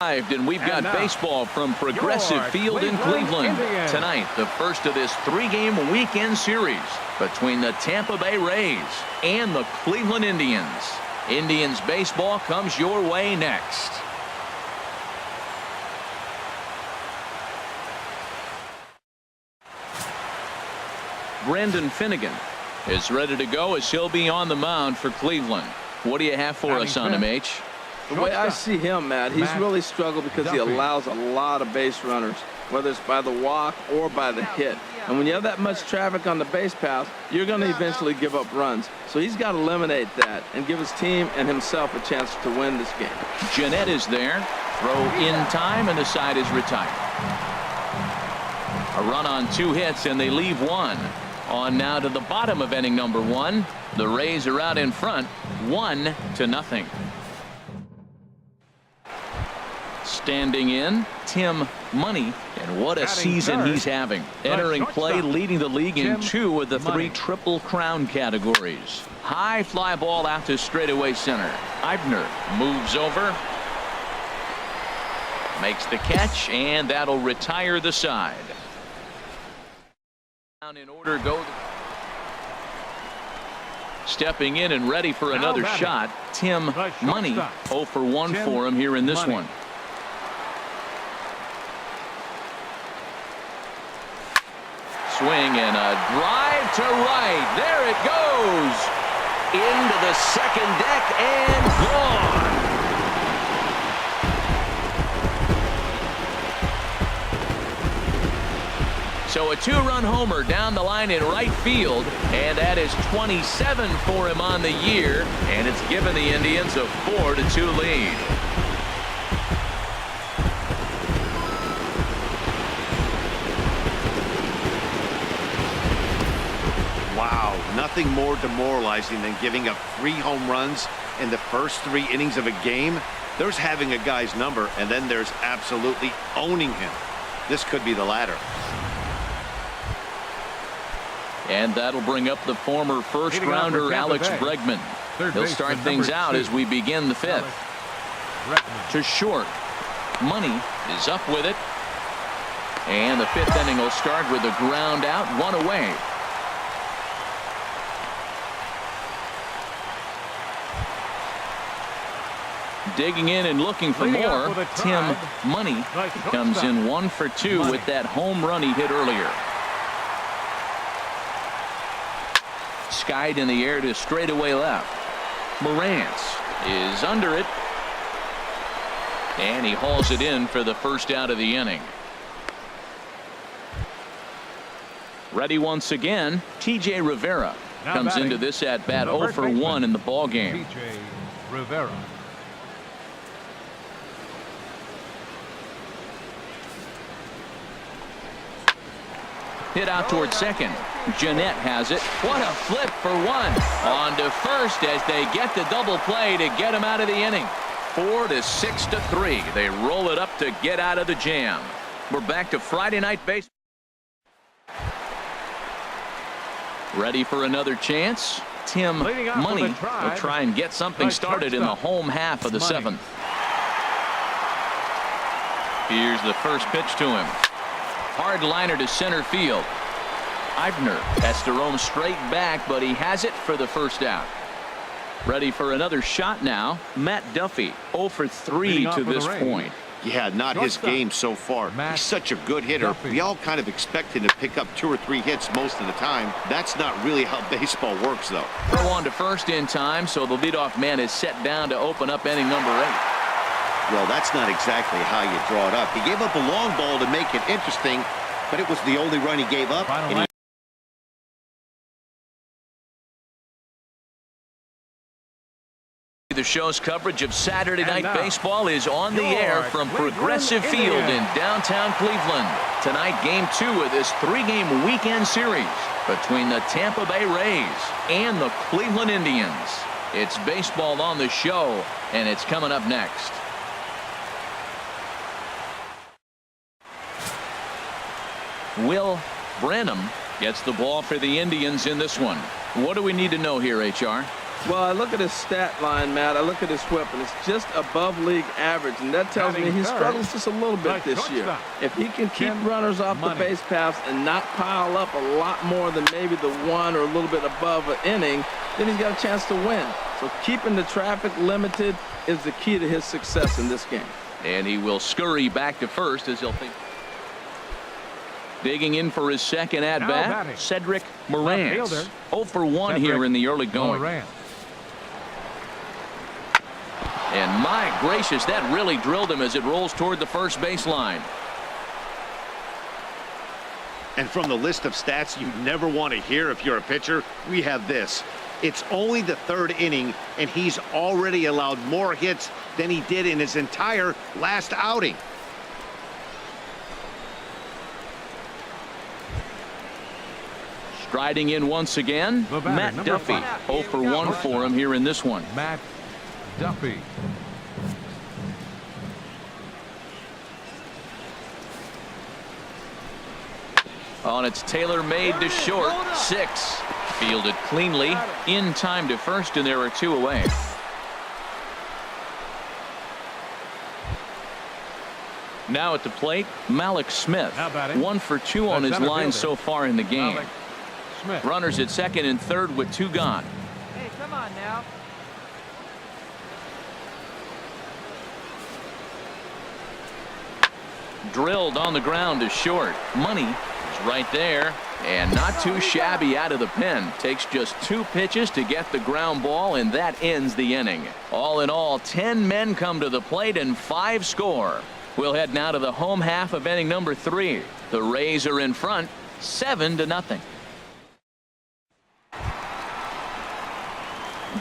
And we've got baseball from Progressive Field in Cleveland. Tonight, the first of this three-game weekend series between the Tampa Bay Rays and the Cleveland Indians. Indians baseball comes your way next. Brendan Finnegan is ready to go as he'll be on the mound for Cleveland. What do you have for us on him, H? The way I see him, Matt, he's really struggled because he allows a lot of base runners, whether it's by the walk or by the hit. And when you have that much traffic on the base paths, you're going to eventually give up runs. So he's got to eliminate that and give his team and himself a chance to win this game. Jeanette is there. Throw in time, and the side is retired. A run on 2 hits, and they leave 1. On now to the bottom of inning number 1. The Rays are out in front, 1-0. Standing in, Tim Money, and what a season he's having. Entering play, leading the league in 2 of the 3 Triple Crown categories. High fly ball out to straightaway center. Eibner moves over, makes the catch, and that'll retire the side. Down in order go. Stepping in and ready for another shot, Tim Money. 0 for 1 for him here in this one. Swing and a drive to right. There it goes. Into the second deck and gone. So a 2-run homer down the line in right field, and that is 27 for him on the year, and it's given the Indians a 4-2 lead. Wow, nothing more demoralizing than giving up 3 home runs in the first 3 innings of a game. There's having a guy's number, and then there's absolutely owning him. This could be the latter. And that'll bring up the former first-rounder Alex Bregman. He'll start things out as we begin the 5th. To short. Money is up with it. And the 5th inning will start with a ground out, 1 away. Digging in and looking for more, Tim Money comes in 1 for 2 with that home run he hit earlier. Skied in the air to straightaway left. Morantz is under it, and he hauls it in for the first out of the inning. Ready once again, T.J. Rivera comes into this at bat 0 for 1 in the ball game. T.J. Rivera. Hit out towards second. Jeanette has it. What a flip for 1. On to first as they get the double play to get him out of the inning. 4-6-3. They roll it up to get out of the jam. We're back to Friday night baseball. Ready for another chance. Tim Money will try and get something started in the home half of the 7th. Here's the first pitch to him. Hard liner to center field. Eibner has to roam straight back, but he has it for the first out. Ready for another shot now. Matt Duffy 0 for 3 to this point. Yeah, not his game so far. He's such a good hitter. We all kind of expect him to pick up 2 or 3 hits most of the time. That's not really how baseball works, though. Throw on to first in time, so the leadoff man is set down to open up inning number 8. Well, that's not exactly how you draw it up. He gave up a long ball to make it interesting, but it was the only run he gave up. The show's coverage of Saturday Night Baseball is on the air from Progressive Field in downtown Cleveland. Tonight, Game 2 of this 3-game weekend series between the Tampa Bay Rays and the Cleveland Indians. It's baseball on the show, and it's coming up next. Will Branham gets the ball for the Indians in this one. What do we need to know here, HR? Well, I look at his stat line, Matt. I look at his whip, and it's just above league average, and that tells me he struggles just a little bit this year. If he can keep runners off the base paths and not pile up a lot more than maybe the one or a little bit above an inning, then he's got a chance to win. So keeping the traffic limited is the key to his success in this game. And he will scurry back to first as he'll think. Digging in for his second at-bat, Cedric Morantz. 0 for 1 here in the early going. And my gracious, that really drilled him as it rolls toward the first baseline. And from the list of stats you never want to hear if you're a pitcher, we have this. It's only the third inning, and he's already allowed more hits than he did in his entire last outing. Striding in once again, Matt Duffy. 0 for 1 for him here in this one. Matt Duffy. On its tailor-made to short. 6. Fielded cleanly. In time to first, and there are 2 away. Now at the plate, Malik Smith. 1 for 2 on his line so far in the game. Runners at second and third with 2 gone. Hey, come on now. Drilled on the ground to short. Money is right there, and not too shabby out of the pen. Takes just 2 pitches to get the ground ball, and that ends the inning. All in all, 10 men come to the plate and 5 score. We'll head now to the home half of inning number 3. The Rays are in front, 7-0.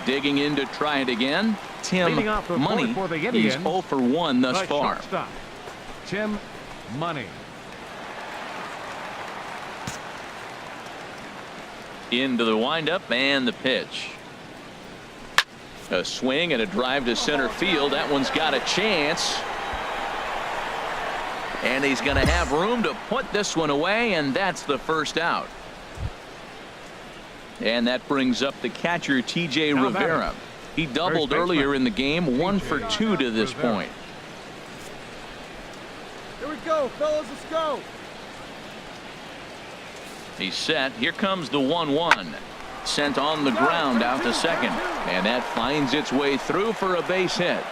Digging in to try it again, Tim Money. He's 0 for 1 thus far. Tim Money. Into the windup and the pitch. A swing and a drive to center field. That one's got a chance. And he's going to have room to put this one away, and that's the first out. And that brings up the catcher, T.J. Rivera. He doubled earlier in the game, 1 for 2 to this point. Here we go, fellas, let's go. He's set. Here comes the 1-1. Sent on the ground out to second. And that finds its way through for a base hit.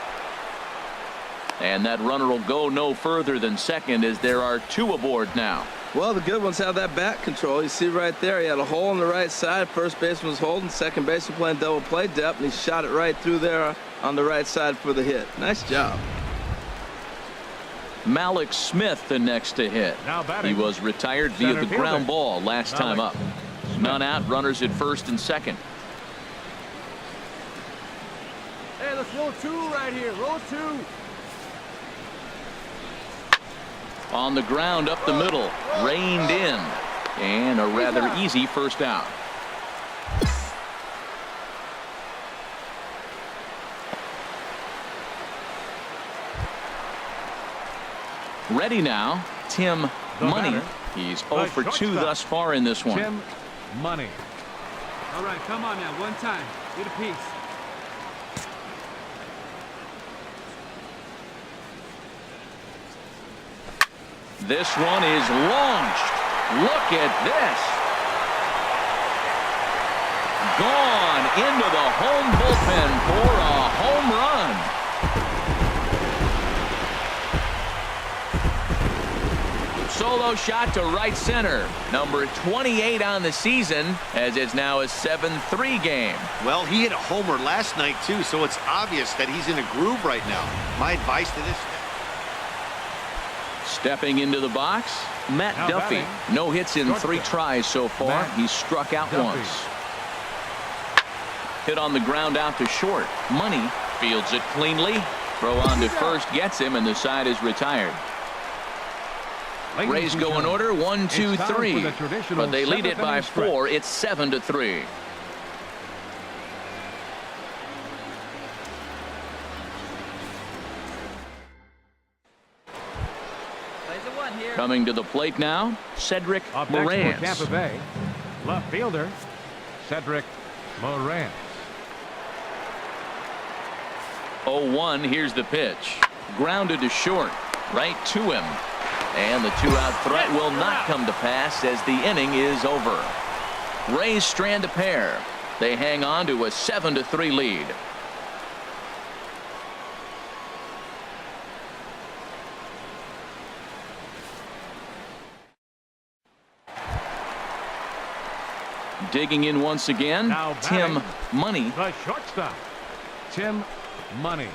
And that runner will go no further than second as there are 2 aboard now. Well, the good ones have that bat control. You see right there, he had a hole on the right side. First baseman was holding. Second baseman playing double play depth, and he shot it right through there on the right side for the hit. Nice job. Malik Smith the next to hit. He was retired via the ground ball last time up. None out, runners at first and second. Hey, let's roll 2 right here. Roll 2. On the ground up the middle, reined in, and a rather easy first out. Ready now, Tim Money. He's 0 for 2 thus far in this one. Tim Money. All right, come on now, one time. Get a piece. This one is launched. Look at this. Gone into the home bullpen for a home run. Solo shot to right center. Number 28 on the season, as it's now a 7-3 game. Well, he hit a homer last night, too, so it's obvious that he's in a groove right now. My advice to this... Stepping into the box, Matt Duffy. No hits in 3 tries so far. He's struck out once. Hit on the ground out to short. Money fields it cleanly. Throw on to first gets him, and the side is retired. Rays go in order 1, 2, 3, but they lead it by 4. It's 7-3. Coming to the plate now, Cedric Morantz. Tampa Bay, left fielder, Cedric Morantz. 0-1. Here's the pitch. Grounded to short. Right to him. And the two-out threat will not come to pass as the inning is over. Rays strand a pair. They hang on to a 7-3 lead. Digging in once again, Tim Money. The shortstop, Tim Money.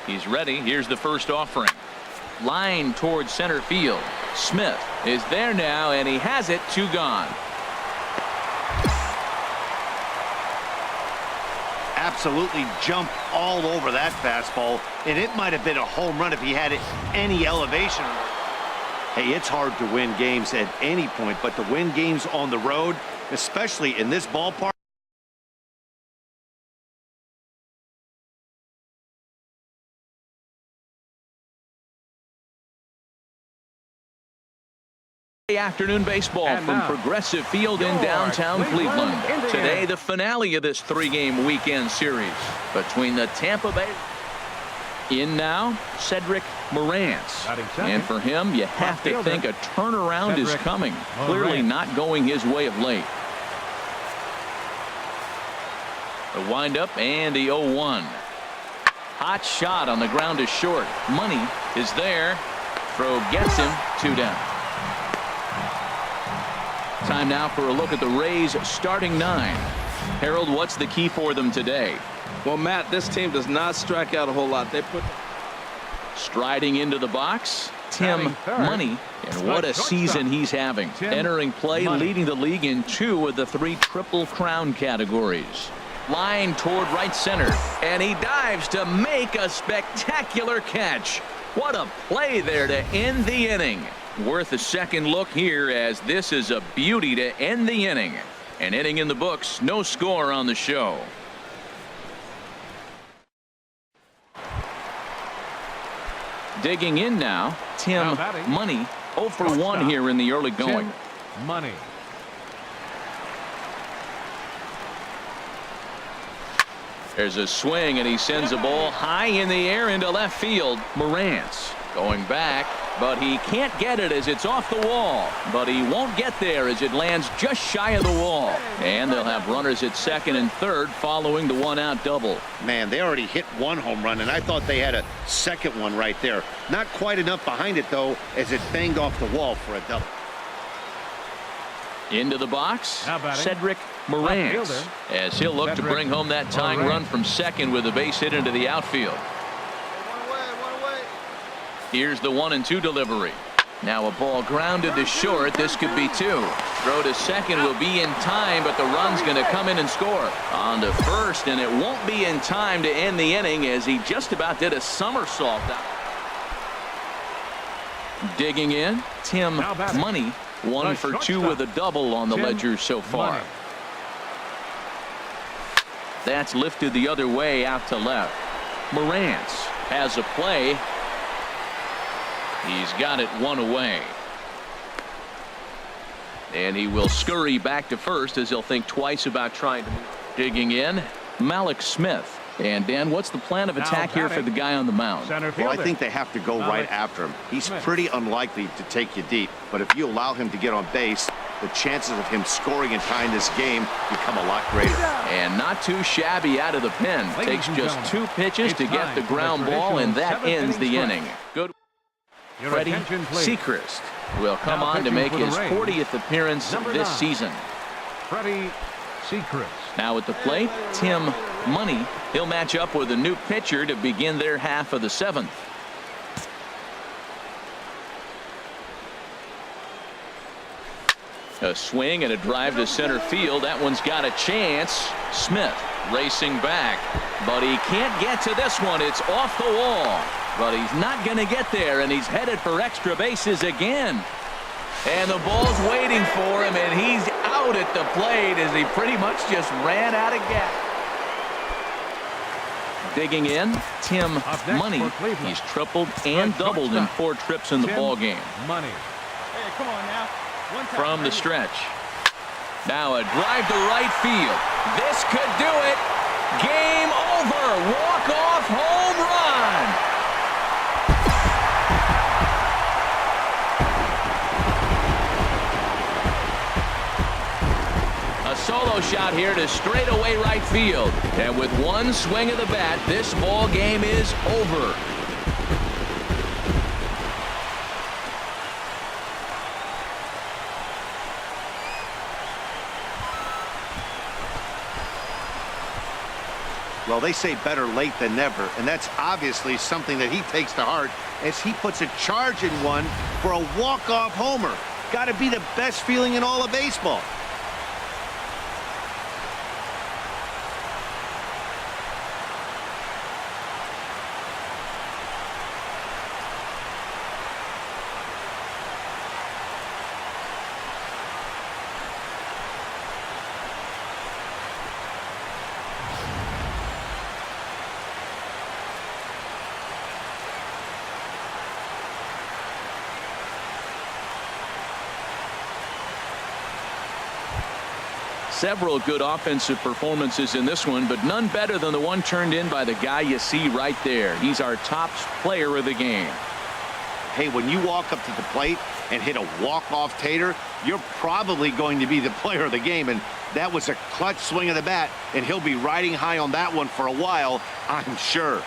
He's ready. Here's the first offering. Line towards center field. Smith is there now, and he has it. 2 gone. Absolutely jumped all over that fastball, and it might have been a home run if he had it any elevation. Hey, it's hard to win games at any point, but to win games on the road, especially in this ballpark. Afternoon baseball from Progressive Field in downtown Cleveland. Today, the finale of this 3-game weekend series between the Tampa Bay. In now, Cedric Morantz. And for him, you have to think a turnaround is coming. Clearly not going his way of late. The windup and the 0-1. Hot shot on the ground to short. Money is there. Throw gets him. 2 down. Time now for a look at the Rays starting 9. Harold, what's the key for them today? Well, Matt, this team does not strike out a whole lot. They put striding into the box, Tim Money, and what a season he's having. Entering play, leading the league in 2 of the 3 Triple Crown categories. Line toward right center, and he dives to make a spectacular catch. What a play there to end the inning. Worth a second look here, as this is a beauty to end the inning. An inning in the books, no score on the show. Digging in now, Tim Money. 0 for 1 here in the early going. Tim Money. There's a swing, and he sends a ball high in the air into left field. Morantz going back, but he can't get it as it's off the wall. But he won't get there as it lands just shy of the wall. And they'll have runners at second and third following the 1-out double. Man, they already hit 1 home run, and I thought they had a second one right there. Not quite enough behind it, though, as it banged off the wall for a double. Into the box, Cedric Morantz, as he'll look to bring home that tying run from second with a base hit into the outfield. Here's the 1-2 delivery. Now a ball grounded to short. This could be 2. Throw to second will be in time, but the run's going to come in and score. On to first, and it won't be in time to end the inning as he just about did a somersault. Digging in, Tim Money. 1 for 2 with a double on the ledger so far. That's lifted the other way out to left. Morantz has a play. He's got it 1 away. And he will scurry back to first as he'll think twice about trying to move. Digging in, Malik Smith. And Dan, what's the plan of attack here for the guy on the mound? Well, I think they have to go right after him. He's pretty unlikely to take you deep, but if you allow him to get on base, the chances of him scoring and tying this game become a lot greater. And not too shabby out of the pen. Takes just 2 pitches to get the ground ball, and that ends the inning. Good. Freddie Sechrist will come on to make his 40th appearance this season. Freddie Sechrist. Now at the plate, Tim Money. He'll match up with a new pitcher to begin their half of the 7th. A swing and a drive to center field. That one's got a chance. Smith racing back, but he can't get to this one. It's off the wall, but he's not going to get there, and he's headed for extra bases again. And the ball's waiting for him, and he's out at the plate as he pretty much just ran out of gas. Digging in, Tim Money. He's tripled and doubled in 4 trips in the ball game. Money. Hey, come on now. From the stretch, Now a drive to right field. This could do it. Game over. Walk-off home run. A solo shot here to straightaway right field. And with one swing of the bat, this ball game is over. Well, they say better late than never, and that's obviously something that he takes to heart as he puts a charge in one for a walk-off homer. Got to be the best feeling in all of baseball. Several good offensive performances in this one, but none better than the one turned in by the guy you see right there. He's our top player of the game. Hey, when you walk up to the plate and hit a walk-off tater, you're probably going to be the player of the game, and that was a clutch swing of the bat, and he'll be riding high on that one for a while, I'm sure.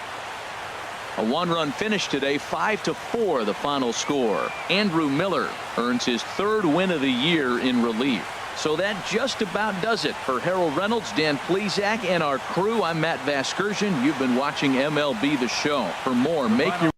A one-run finish today, 5-4 the final score. Andrew Miller earns his third win of the year in relief. So that just about does it for Harold Reynolds, Dan Plesac, and our crew. I'm Matt Vasgersian. You've been watching MLB The Show. For more, make your